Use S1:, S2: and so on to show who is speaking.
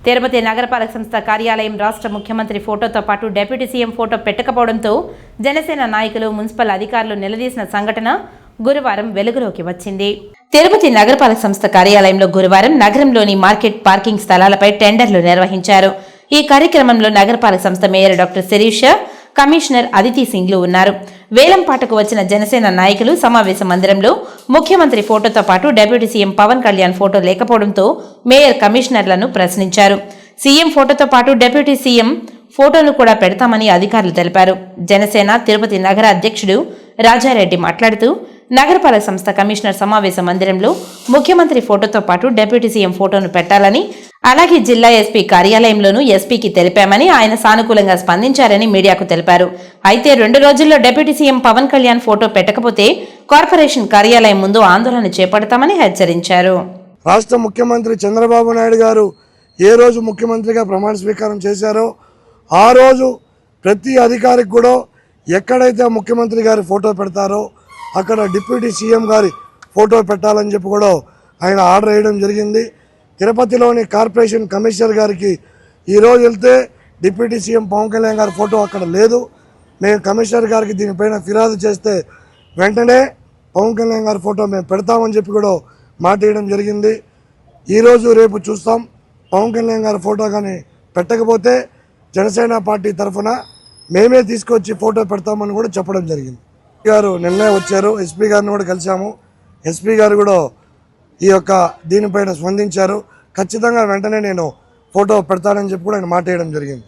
S1: తిరుపతి నగరపాలక సంస్థ కార్యాలయం రాష్ట్ర ముఖ్యమంత్రి ఫోటోతో పాటు డిప్యూటీ సీఎం ఫోటో పెట్టకపోవడంతో జనసేన నాయకులు మున్సిపల్ అధికారులు నిలదీసిన సంఘటన గురువారం వెలుగులోకి వచ్చింది. తిరుపతి నగరపాలక సంస్థ కార్యాలయంలో గురువారం నగరంలోని మార్కెట్ పార్కింగ్ స్థలాలపై టెండర్లు నిర్వహించారు. ఈ కార్యక్రమంలో నగరపాలక సంస్థ mayor doctor Shirisha, commissioner Aditi సింగ్లు ఉన్నారు. వేలంపాటకు వచ్చిన జనసేన నాయకులు సమావేశ మందిరంలో ముఖ్యమంత్రి ఫోటోతో పాటు deputy CM Pawan Kalyan photo లేకపోవడంతో మేయర్ కమిషనర్లను ప్రశ్నించారు. సీఎం ఫోటోతో పాటు డిప్యూటీ సీఎం ఫోటోను కూడా పెడతామని అధికారులు తెలిపారు. జనసేన తిరుపతి నగర అధ్యక్షుడు రాజారెడ్డి మాట్లాడుతూ నగరపాలక సంస్థ కమిషనర్ సమావేశ మందిరంలో ముఖ్యమంత్రి ఫోటోతో పాటు డిప్యూటీ సీఎం ఫోటోను పెట్టాలని, అలాగే జిల్లా ఎస్పీ కార్యాలయంలోనూ ఎస్పీకి తెలిపామని, ఆయన సానుకూలంగా స్పందించారని మీడియాకు తెలిపారు. అయితే 2 రోజుల్లో deputy CM Pawan Kalyan photo పెట్టకపోతే కార్పొరేషన్ కార్యాలయం ముందు ఆందోళన చేపడతామని హెచ్చరించారు.
S2: రాష్ట్ర ముఖ్యమంత్రి చంద్రబాబు నాయుడు గారు ఏ రోజు ముఖ్యమంత్రిగా ప్రమాణ స్వీకారం చేశారో ఆ రోజు ప్రతి అధికారికి కూడా ఎక్కడైతే ముఖ్యమంత్రి గారి ఫోటో పెడతారో అక్కడ డిప్యూటీ సీఎం గారి ఫోటో పెట్టాలని చెప్పి కూడా ఆయన ఆర్డర్ వేయడం జరిగింది. తిరుపతిలోని కార్పొరేషన్ కమిషనర్ గారికి ఈరోజు వెళ్తే డిప్యూటీ సీఎం పవన్ కళ్యాణ్ గారి ఫోటో అక్కడ లేదు. మేము కమిషనర్ గారికి దీనిపైన ఫిర్యాదు చేస్తే వెంటనే పవన్ కళ్యాణ్ గారి ఫోటో మేము పెడతామని చెప్పి కూడా మాట వేయడం జరిగింది. ఈరోజు రేపు చూస్తాం. పవన్ కళ్యాణ్ గారి ఫోటో కానీ పెట్టకపోతే జనసేన పార్టీ తరఫున మేమే తీసుకొచ్చి ఫోటో పెడతామని కూడా చెప్పడం జరిగింది. గారు నిన్నే వచ్చారు, ఎస్పీ గారిని కూడా కలిసాము. ఎస్పీ గారు కూడా ఈ యొక్క దీనిపైన స్పందించారు. ఖచ్చితంగా వెంటనే నేను ఫోటో పెడతానని చెప్పి కూడా ఆయన మాట వేయడం జరిగింది.